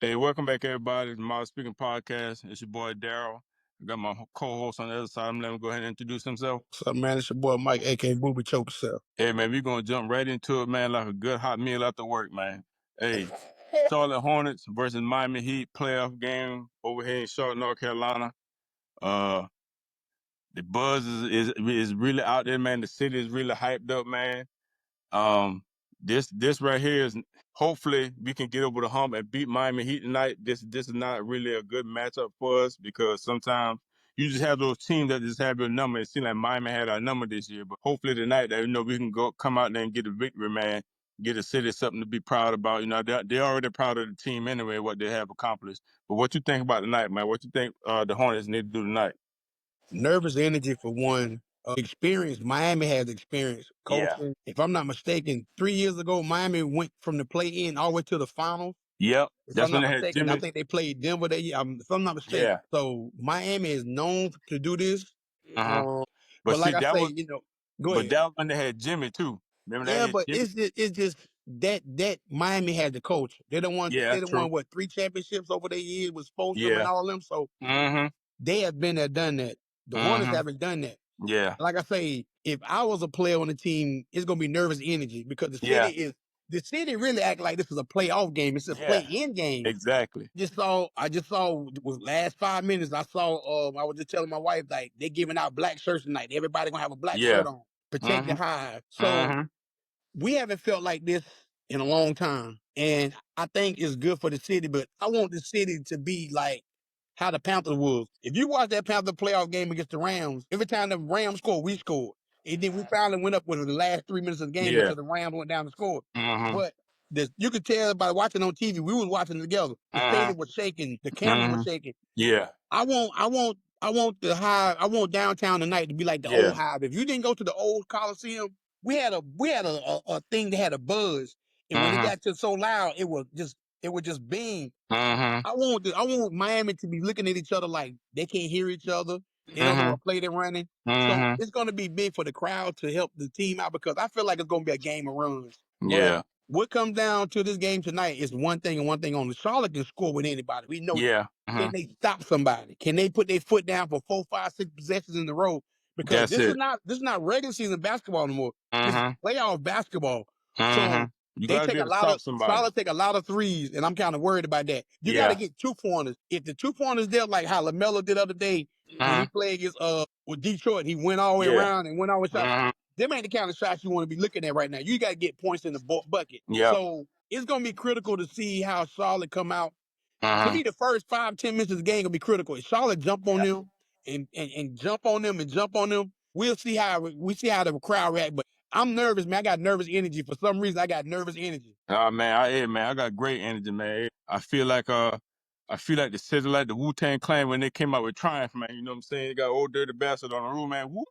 Hey, welcome back, everybody. It's my Speaking Podcast. It's your boy Daryl. I got my co-host on the other side. I'm letting him go ahead and introduce himself. What's up, man? It's your boy Mike, aka Booby Choke Yourself. Hey, man, we're gonna jump right into it, man, like a good hot meal after work, man. Hey, Charlotte Hornets versus Miami Heat playoff game over here in Charlotte, North Carolina. Uh, the buzz is really out there, man. The city is really hyped up, man. Um, this right here is hopefully we can get over the hump and beat Miami Heat tonight. This is not really a good matchup for us because sometimes you just have those teams that just have your number. It seems like Miami had our number this year, but hopefully tonight that we can come out there and get a victory, man. Get the city something to be proud about. They're already proud of the team anyway, what they have accomplished. But what you think about tonight, man? What you think the Hornets need to do tonight? Nervous energy for one. Experience. Miami has experience Yeah. coaching. If I'm not mistaken, 3 years ago, Miami went from the play-in all the way to the finals. Yep. If That's I'm when not they had mistaken, I Jimmy. think they played Denver that year. If I'm not mistaken. Yeah. So Miami is known to do this. Uh-huh. But see, like I that say, was go But ahead. that was when they had Jimmy too. Remember that Yeah, hit but Jimmy? it's just that Miami had the coach. They don't want Yeah, they don't true. want what 3 championships over the years with Spoelstra and Yeah. all them. So Mm-hmm. they have been there, done that. The Hornets Mm-hmm. haven't done that. Yeah. Like I say, if I was a player on the team, it's gonna be nervous energy because Yeah. the city really act like this is a playoff game. It's a Yeah. play-in game. Exactly. I just saw with last 5 minutes. I was just telling my wife like they giving out black shirts tonight. Everybody gonna have a black Yeah. shirt on. Protect the Mm-hmm. hive. So Mm-hmm. we haven't felt like this in a long time. And I think it's good for the city, but I want the city to be like how the Panthers was. If you watch that Panther playoff game against the Rams, every time the Rams scored, we scored. And then we finally went up with the last 3 minutes of the game Yeah. until the Rams went down to score. Mm-hmm. But you could tell by watching on TV, we was watching together. The stadium was shaking, the cameras were shaking. Yeah. I want the Hive. I want downtown tonight to be like the Yeah. old Hive. If you didn't go to the old Coliseum, we had a thing that had a buzz, and when it Mm-hmm. got to so loud, it would just beam. Mm-hmm. I want Miami to be looking at each other like they can't hear each other. They don't know Mm-hmm. what play they're running. So Mm-hmm. it's going to be big for the crowd to help the team out because I feel like it's going to be a game of runs. But Yeah. what comes down to this game tonight is one thing and one thing only. Charlotte can score with anybody. We know that. Yeah. Can they stop somebody? Can they put their foot down for 4, 5, 6 possessions in a row? Because That's it. this is not regular season basketball anymore. This is Mm-hmm. playoff basketball. Mm-hmm. So You they gotta take be a able to lot stop of somebody. Charlotte take a lot of threes, and I'm kind of worried about that. You got to Yeah. get 2-pointers. If the 2-pointers there, like how LaMelo did the other day when he played against with Detroit, he went all the way Yeah. around and went all the way shot. Mm-hmm. Them ain't the kind of shots you want to be looking at right now. You got to get points in the bucket. Yep. So it's gonna be critical to see how Charlotte come out. To Mm-hmm. me, the first 5, 10 minutes of the game gonna be critical. If Charlotte jump on them and jump on them and jump on them, we'll see how the crowd react. But I'm nervous, man. I got nervous energy. For some reason, I got nervous energy. Man, I got great energy, man. I feel like the city like the Wu-Tang Clan when they came out with Triumph, man. You know what I'm saying? They got Old Dirty Bastard on the room, man. Woo!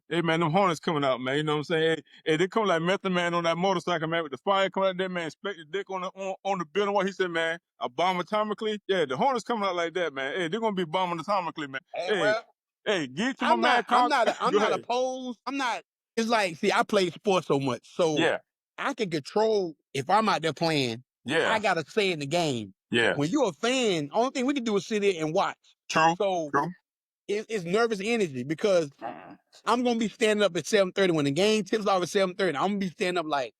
Hey, man, them Hornets coming out, man. You know what I'm saying? Hey, they come like Method Man on that motorcycle, man, with the fire coming out there, man. Inspector Dick on the building. What he said, man, a bomb atomically. Yeah, the Hornets coming out like that, man. Hey, they're gonna be bombing atomically, man. Hey, Hey, well, hey, get to my man, I'm Carl. Go not ahead. opposed. I'm not. It's like, see, I play sports so much, so Yeah, I can control if I'm out there playing. yeah, I got to say in the game. yeah. When you're a fan, only thing we can do is sit there and watch. True, So true. it's nervous energy because I'm gonna be standing up at 7:30 when the game tips off at 7:30. I'm gonna be standing up like.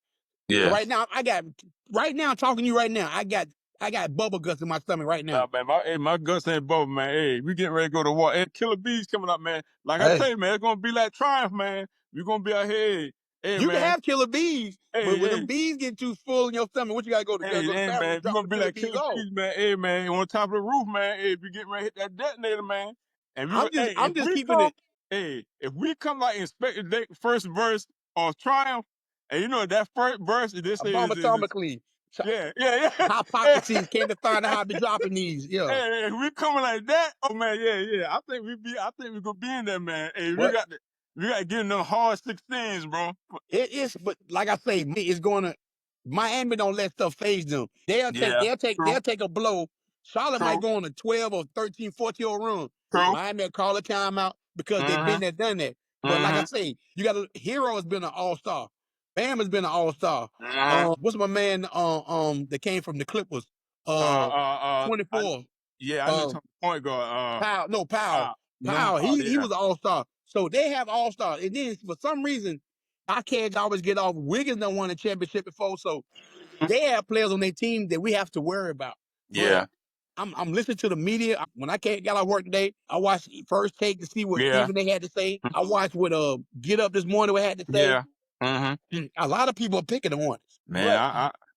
So Yeah. right now talking to you right now, I got bubble guts in my stomach right Nah, now. man, my guts ain't bubble, man. Hey, we getting ready to go to war. Hey, Killer Bees coming up, man. Like I Hey, tell you, man, it's gonna be like Triumph, man. We gonna be out here. Hey, you can man. have killer bees, but Hey, when hey, them bees get too full in your stomach, what you gotta go to? You gotta hey, go to the hey, bathroom man. and We drop gonna the be killer like bees Killer off. Bees, man. Hey, man, on top of the roof, man. Hey, we getting ready to hit that detonator, man. And I'm just keeping it if we come like Inspector Dick first verse of Triumph, and you know that first verse, this is atomically. yeah, yeah, yeah. Hypotheses came to find out how I be dropping these. Yeah. Hey, if we coming like that, oh man, yeah, yeah. I think we gonna be in there, man. Hey, What we got to get in them hard 16s, bro. it is, but like I say, it's gonna Miami don't let stuff phase them. Yeah, true, They'll take a blow. Charlotte might true, go on a 12 or 13, 14 run. true. Miami will call a timeout because they've been Mm-hmm, there, done that. But like I mm-hmm, say, Hero has been an all-star. Bam has been an all-star. mm-hmm. What's my man that came from the Clippers? I, 24. yeah, I know you're talking point guard. Powell. Norman Powell. Powell, He yeah. was an all-star. So they have all-stars. And then for some reason, our kids always get off. Wiggins done won a championship before, so they have players on their team that we have to worry about. But Yeah. I'm listening to the media. When I got out of work today, I watched First Take to see what Yeah. Stephen A had to say. I watched what Get Up this morning what had to say. Yeah. Mm-hmm. A lot of people are picking the Hornets. Man,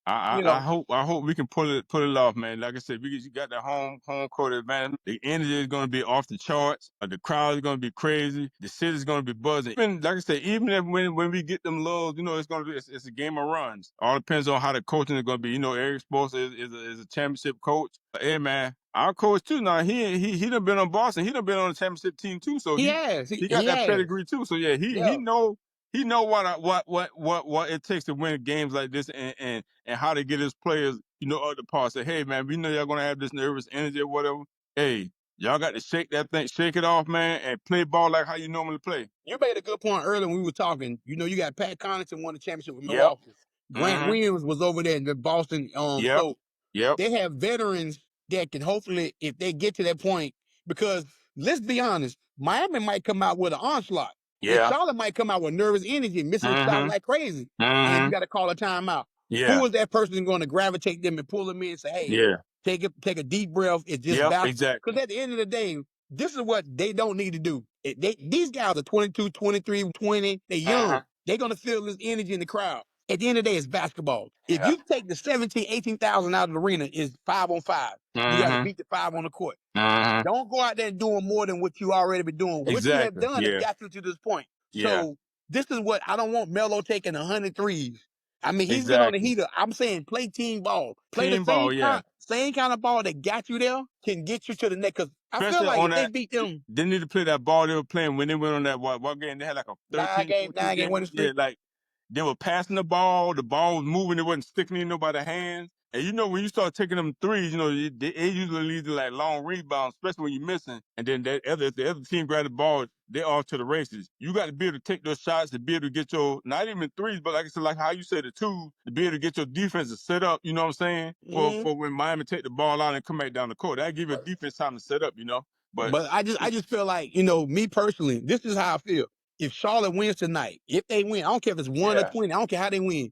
But you know, I hope we can pull it off, man. Like I said, you got that home court advantage. The energy is going to be off the charts. The crowd is going to be crazy. The city's going to be buzzing. Even like I said, even if when we get them lows, it's going to be it's a game of runs. All depends on how the coaching is going to be. Eric Spoelstra is a championship coach. Hey man, our coach too. Now he done been on Boston. He done been on the championship team too. So he has. he got He that has. pedigree too. So yeah, Yeah. he know what it takes to win games like this and how to get his players, up the par. Say, hey man, we know y'all gonna have this nervous energy or whatever. Hey, y'all got to shake that thing, shake it off, man, and play ball like how you normally play. You made a good point earlier when we were talking. You got Pat Connaughton won the championship with Yep. Milwaukee. Grant Mm-hmm. Williams was over there in Boston. Yep. So Yep. they have veterans that can hopefully, if they get to that point, because let's be honest, Miami might come out with an onslaught. And Yeah. Charlotte might come out with nervous energy, missing shots like crazy. And Mm-hmm. you got to call a timeout. Yeah. Who is that person going to gravitate them and pull them in and say, hey, Yeah. take a deep breath. It's just Yep. basketball. Exactly. Because at the end of the day, this is what they don't need to do. These guys are 22, 23, 20. They're young. They're going to feel this energy in the crowd. At the end of the day, it's basketball. If you take the 17, 18,000 out of the arena, it's 5-on-5. You got to beat the 5 on the court. Don't go out there and doing more than what you already been doing. What you have done has got you to this point. So this is what I don't want Melo taking 100 threes. I mean, he's been on the heater. I'm saying play team ball. Play Team ball, same kind of ball that got you there can get you to the next. Because I feel especially like on if they that, beat them they need to play that ball they were playing when they went on that what game. They had like a 13, 14 9-game winning Yeah, streak. like they were passing the ball was moving, it wasn't sticking in nobody's hands. And when you start taking them threes, it usually leads to like long rebounds, especially when you're missing. And then the other team grab the ball, they're off to the races. You got to be able to take those shots to be able to get your, not even threes, but like I said, like how you say the twos, to be able to get your defense to set up, you know what I'm saying? For when Miami take the ball out and come back down the court. That give your defense time to set up, But I just feel like, me personally, this is how I feel. If Charlotte wins tonight, if they win, I don't care if it's 1 or 20, I don't care how they win.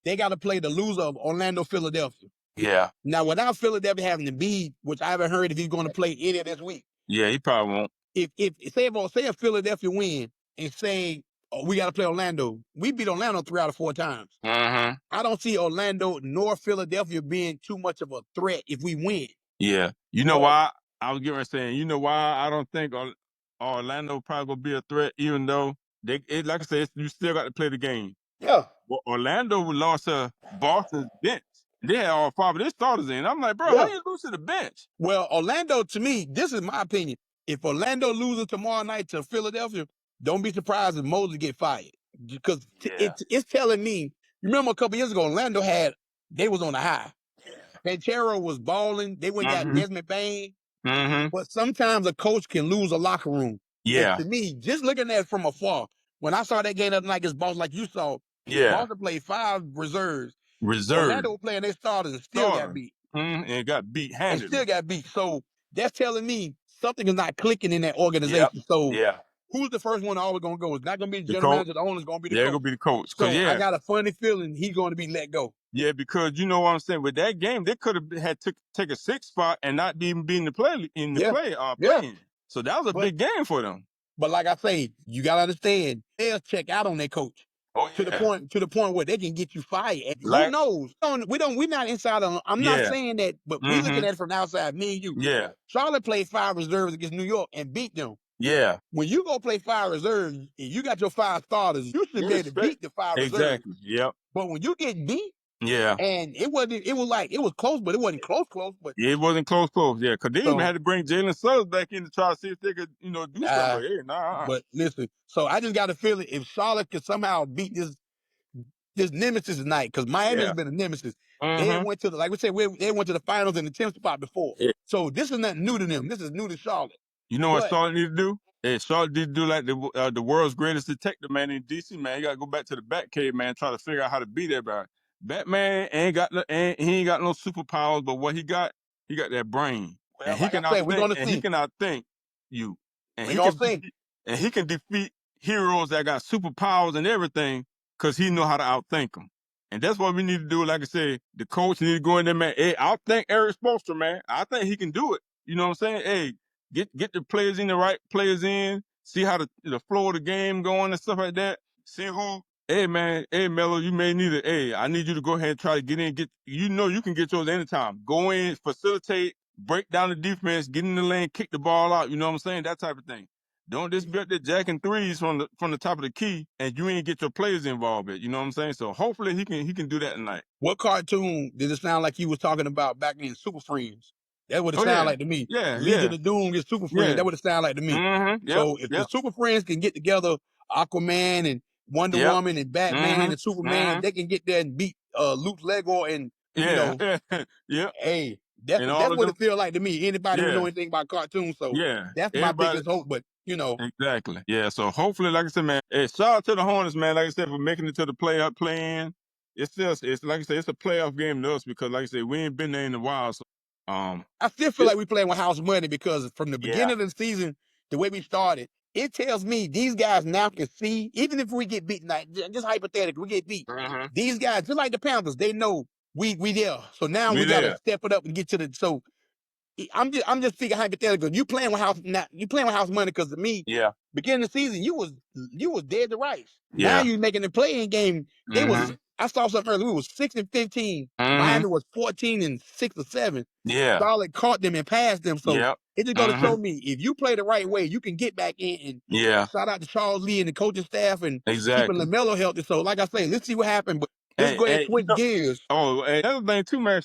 They got to play the loser of Orlando, Philadelphia. Yeah. Now, without Philadelphia having to be, which I haven't heard if he's going to play any of this week. Yeah, he probably won't. If if Philadelphia win and say, we got to play Orlando, we beat Orlando 3 out of 4 times. I don't see Orlando nor Philadelphia being too much of a threat if we win. Yeah. You know why? I was getting saying, you know why I don't think Orlando probably gonna be a threat, even though like I said, you still got to play the game. Yeah. But Orlando lost to Boston's bench. They had all 5 of their starters in. I'm like, bro, how you lose to the bench? Well, Orlando, to me, this is my opinion. If Orlando loses tomorrow night to Philadelphia, don't be surprised if Mosley get fired. Because it's telling me, you remember a couple years ago, Orlando they was on the high. Pantero was balling. They went got Desmond Bain. But sometimes a coach can lose a locker room. Yeah. And to me, just looking at it from afar, when I saw that game the other night against Boston, like you saw, Boston played 5 reserves. Orlando was playing their starters and still got beat. And got beat handedly. And still got beat. So that's telling me something is not clicking in that organization. So who's the first one always going to go? It's not going to be the general manager. The owner's going to be the coach. Going to be the coach. So I got a funny feeling he's going to be let go. Yeah, because you know what I'm saying. With that game, they could have had to take a 6th spot and not even be in the play playing. So that was a big game for them. But like I say, you gotta understand, they'll check out on their coach. To the point where they can get you fired. Who knows? We're not inside on. I'm not saying that, but we looking at it from the outside. Me and you. Yeah. Charlotte played 5 reserves against New York and beat them. Yeah. When you go play 5 reserves, and you got your 5 starters, you should be able to beat the 5 reserves. Exactly. Yep. But when you get beat, yeah, and it was close, but it wasn't close. But it wasn't close. Yeah, because they even had to bring Jalen Suggs back in to try to see if they could, do something. But hey, nah. But listen, so I just got a feeling if Charlotte could somehow beat this nemesis tonight, because Miami has been a nemesis. They went to like we said, they went to the finals in the 10th spot before. Yeah. So this is nothing new to them. This is new to Charlotte. You know what Charlotte need to do? Hey, Charlotte need to do like the world's greatest detective, man, in DC, man. You got to go back to the Batcave, man, try to figure out how to beat everybody. Batman he ain't got no superpowers, but what he got that brain, Well, and like I said, we're gonna see. he can outthink you, and We're gonna see. he can defeat heroes that got superpowers and everything, cause he know how to outthink them. And that's what we need to do. Like I said, the coach need to go in there, man. Hey, I think Eric Spoelstra, man. I think he can do it. You know what I'm saying? Hey, get the players in, the right players in. See how the flow of the game going and stuff like that. See who. Hey man, hey Melo, you may need it. Hey, I need you to go ahead and try to get in. You can get yours anytime. Go in, facilitate, break down the defense, get in the lane, kick the ball out. You know what I'm saying? That type of thing. Don't just be up there jacking threes from the top of the key, and you ain't get your players involved yet. You know what I'm saying? So hopefully he can do that tonight. What cartoon did it sound like you was talking about back in Super Friends? That would it sound like to me. Yeah, Legion yeah, of Doom is Super Friends. yeah. That would it sound like to me. Mm-hmm. Yep, So if the yep, Super Friends can get together, Aquaman and Wonder yep. Woman and Batman and Mm-hmm. Superman, Mm-hmm. they can get there and beat Luke Lego and Yeah, yep. hey, that's And all of what them. it feel like to me. Anybody who Yeah, know anything about cartoons, so yeah. that's my Everybody. biggest hope. But Exactly. Yeah. So hopefully, like I said, man, hey, shout out to the Hornets, man. Like I said, for making it to the play-in. It's like I said, it's a playoff game to us because, like I said, we ain't been there in a while. So, I still feel like we playing with house money because from the yeah. beginning of the season, the way we started, it tells me these guys now can see, even if we get beat, like, just hypothetically, we get beat. Mm-hmm. These guys, just like the Panthers, they know we there. So now We we got to there. step it up and get to the. So I'm just thinking hypothetical. You playing with house now? You playing with house money because to me, Yeah. beginning of the season, you was dead to rights. Now Yeah. you making the playing game. They was Mm-hmm. I saw something earlier. We was 6-15. Mm-hmm. Miami was 14-6 or 7. Yeah. Charlotte caught them and passed them. So Yep. it just got to Mm-hmm. show me if you play the right way, you can get back in. And Yeah. shout out to Charles Lee and the coaching staff and keeping Exactly. LaMelo healthy. So like I say, let's see what happens. But let's go ahead and switch gears. Oh, and another thing too, man.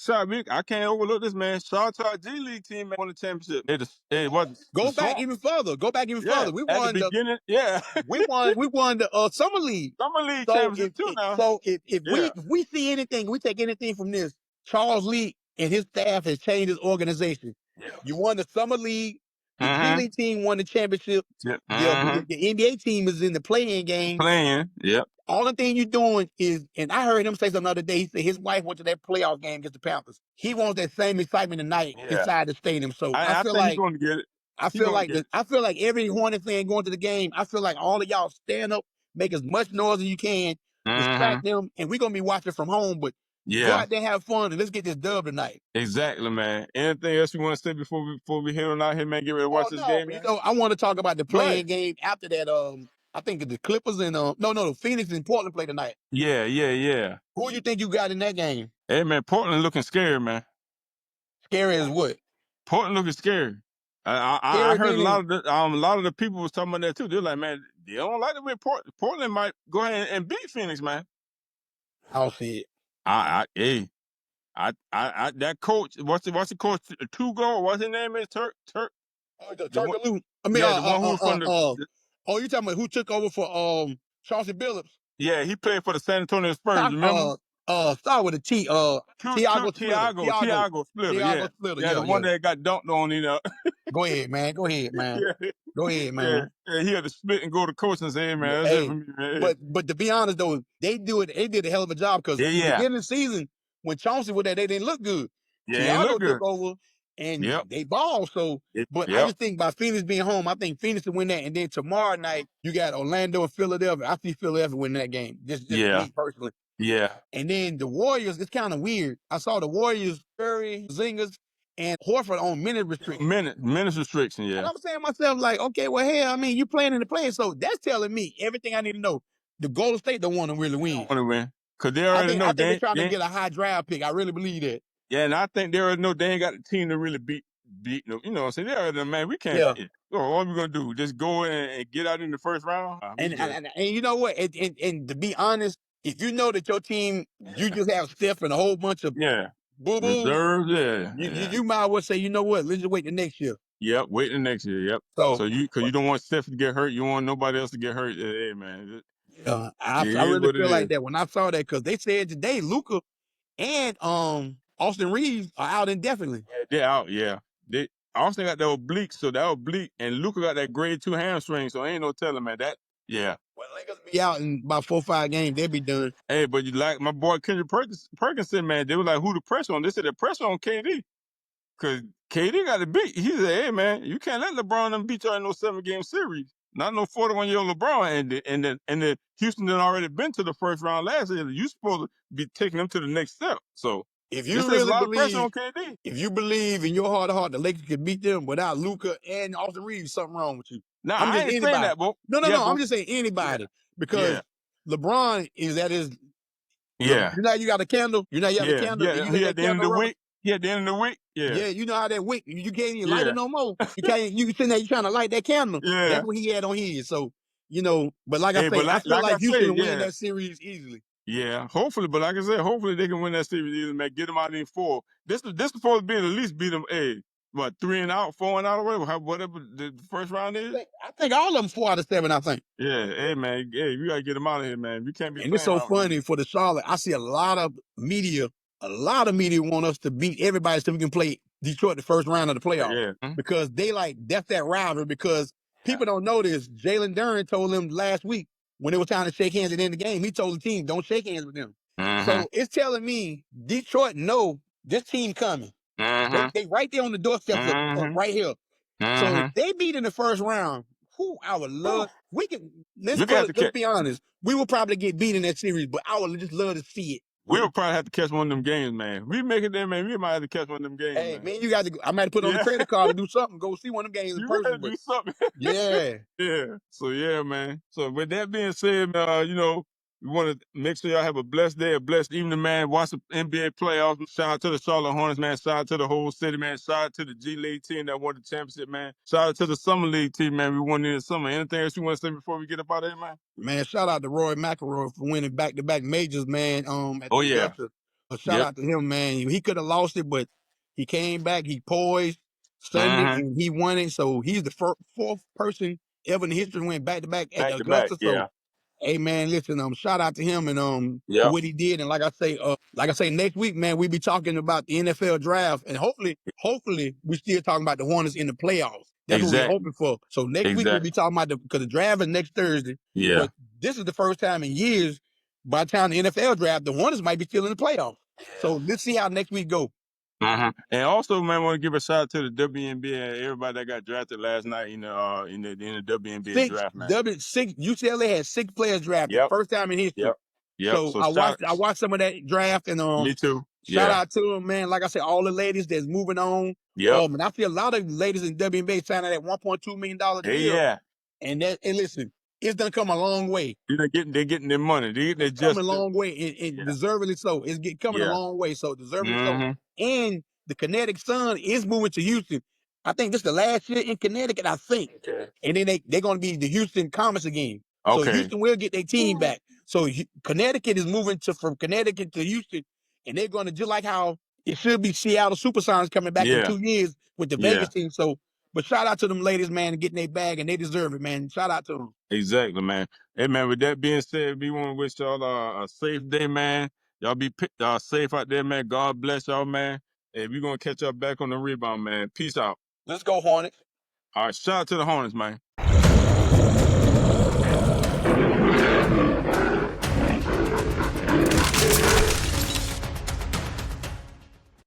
I can't overlook this, man. Shout out to our G League team, man. Won the championship. They what the Go back Swamp? even further. Go back even Yeah. further. We At the won the beginning, yeah. we won the summer league. Summer League So championship too now. if Yeah. we see anything, we take anything from this, Charles Lee and his staff has changed his organization. Yeah. You won the summer league. The G Mm-hmm. League team won the championship. Yep. The NBA team is in the playing game. Playing. Yep. All the thing you're doing is, and I heard him say something the other day. He said his wife went to that playoff game against the Panthers. He wants that same excitement tonight inside the stadium. So I I feel think he's like going to get it. I He's feel going to like get it. I feel like every Hornet fan going to the game, I feel like all of y'all stand up, make as much noise as you can, distract them, and we're gonna be watching from home. But go out there and have fun and let's get this dub tonight. Exactly, man. Anything else you want to say before we head on out here, man? Get ready to watch this game, man. I want to talk about the Go ahead. playing game after that. I think the Clippers and the Phoenix and Portland play tonight. Yeah. Who you think you got in that game? Hey, man, Portland looking scary, man. Scary as what? Portland looking scary. I Scary heard meaning a lot of the people was talking about that too. They're like, man, they don't like the way Portland might go ahead and beat Phoenix, man. I don't see it. That coach, what's the coach? Tugo, what's his name is Turk. The The one, Turkaloo. I mean, yeah, the one who was from oh, you talking about who took over for Chauncey Billups? Yeah, he played for the San Antonio Spurs. Remember? Start with a T. Tiago Splitter. Tiago Splitter. Tiago Splitter. Yeah, the one that got dunked on, you know. Go ahead, man. Go ahead, man. Go ahead, man. Yeah, he had to split and go to coach and say, hey, man, that's it for me, man. But to be honest though, they did a hell of a job because in the beginning of the season, when Chauncey was there, they didn't look good. Tiago took over and they balled. So but I just think by Phoenix being home, I think Phoenix will win that. And then tomorrow night, you got Orlando and Philadelphia. I see Philadelphia win that game. Just me personally. Yeah. And then the Warriors, it's kind of weird. I saw the Warriors, Curry, Zingers, and Horford on minute restriction. Minutes restriction, yeah. And I'm saying to myself, like, okay, well, hell, I mean, you playing in the play, so that's telling me everything I need to know. The Golden State don't want to really win. Want to win. Because they already know. I think they're trying to get a high draft pick. I really believe that. Yeah, and I think they already know they ain't got the team to really beat them. You know what I'm saying? They already know, man, we can't. Yeah. What are we going to do? Just go and get out in the first round? And you know what? And to be honest, if you know that your team, you just have Steph and a whole bunch of boo-boos, reserves, you might as well say, you know what? Let's just wait the next year. Yep, wait the next year. Yep. So you don't want Steph to get hurt. You want nobody else to get hurt. Hey, man. I really feel like that when I saw that because they said today Luka and Austin Reeves are out indefinitely. Yeah, they're out. Yeah, Austin got that oblique, and Luka got that grade 2 hamstring. So ain't no telling, man. That. Yeah. Well, Lakers be out in about 4 or 5 games. They'll be done. Hey, but you like my boy Kendrick Perkins said, man, they were like, who the pressure on? They said the pressure on KD. Because KD got to beat. He said, hey, man, you can't let LeBron them beat y'all in no 7-game series. Not no 41-year-old LeBron. And the Houston done already been to the first round last year. You supposed to be taking them to the next step. So If this you is a really lot of pressure believe, on KD. if you believe in your heart of heart the Lakers could beat them without Luka and Austin Reeves, something wrong with you. Nah, I'm I just ain't saying anybody. that, bro. No, Yeah, I'm but just saying yeah, anybody yeah, because LeBron is at his. yeah, You know how you got a candle. You know how you have a yeah, candle, and yeah. you let He at that the end of candle the roll. week. He at the end of the week. Yeah, Yeah, you know how that wick. You can't even light it yeah, no more. You can't. You sitting there, you trying to light that candle. yeah. That's what he had on his. So but like I Hey, say, but I feel like I like Houston said, will win yeah, that series easily. yeah. Hopefully, but like I said, hopefully they can win that series. Either man, get them out in 4. This supposed to be at least beat them. Hey, what 3 and out, 4 and out, or whatever the first round is. I think all of them 4 out of 7. I think. Yeah, hey man, hey, you gotta get them out of here, man. We can't be And it's playing so around with them. funny for the Charlotte. I see a lot of media want us to beat everybody so we can play Detroit the first round of the playoffs. Yeah, Because they that's that rivalry. Because people don't know this. Jalen Duren told them last week when it was time to shake hands at the end of the game, he told the team, don't shake hands with them. So it's telling me Detroit know this team coming. They right there on the doorsteps of right here. So if they beat in the first round, I would love. We can We got to let's catch. be honest. We will probably get beat in that series, but I would just love to see it. We will probably have to catch one of them games, man. We make it there, man. We might have to catch one of them games, Hey, man. man, you got to. I might put on the Yeah, credit card to do something. Go see one of them games in you gotta person. But do something. yeah, Yeah. So yeah, man. So with that being said, we want to make sure y'all have a blessed day, a blessed evening, man. Watch the NBA playoffs. Shout out to the Charlotte Hornets, man. Shout out to the whole city, man. Shout out to the G League team that won the championship, man. Shout out to the Summer League team, man. We won in the summer. Anything else you want to say before we get up out of here, man? man. Shout out to Roy McIlroy for winning back-to-back majors, man. At Oh the yeah. Augusta. Shout Yep. out to him, man. He could have lost it, but he came back. He poised Sunday Mm-hmm. and he won it. So he's the fourth person ever in history to win back-to-back at Back the to back. Augusta. So Yeah. hey man, listen, shout out to him and for Yep. what he did. And like I say, next week, man, we be talking about the NFL draft, and hopefully we still talking about the Hornets in the playoffs. That's what we're Exactly. hoping for. So next week we'll Exactly. be talking about because the draft is next Thursday. Yeah. But this is the first time in years, by the time the NFL draft, the Hornets might be still in the playoffs. So let's see how next week go. And also, man, want to give a shout out to the WNBA and everybody that got drafted last night in the WNBA draft, man. UCLA had 6 players drafted, Yep. first time in history. Yep. Yep. So So I watched some of that draft and me too. shout Yeah. out to them, man. Like I said, all the ladies that's moving on. Yep. And I feel a lot of ladies in WNBA signing that $1.2 million Hey, deal. yeah. And listen, it's done come a long way. They're getting their money. They're It's come a just long way, and yeah. deservedly so. It's coming a Yeah. long way, so deservedly so. And the Kinetic Sun is moving to Houston. I think this is the last year in Connecticut, I think. Okay. And then they're going to be the Houston Comets again. So Okay. Houston will get their team back. So Connecticut is moving from Connecticut to Houston, and they're going to, just like how it should be Seattle Supersonics coming back in 2 years with the Vegas team. So, but shout out to them ladies, man, getting their bag, and they deserve it, man. Shout out to them. Exactly, man. Hey, man, with that being said, we want to wish y'all a safe day, man. Y'all be safe out there, man. God bless y'all, man. And we're going to catch y'all back on the rebound, man. Peace out. Let's go, Hornets. All right, shout out to the Hornets, man.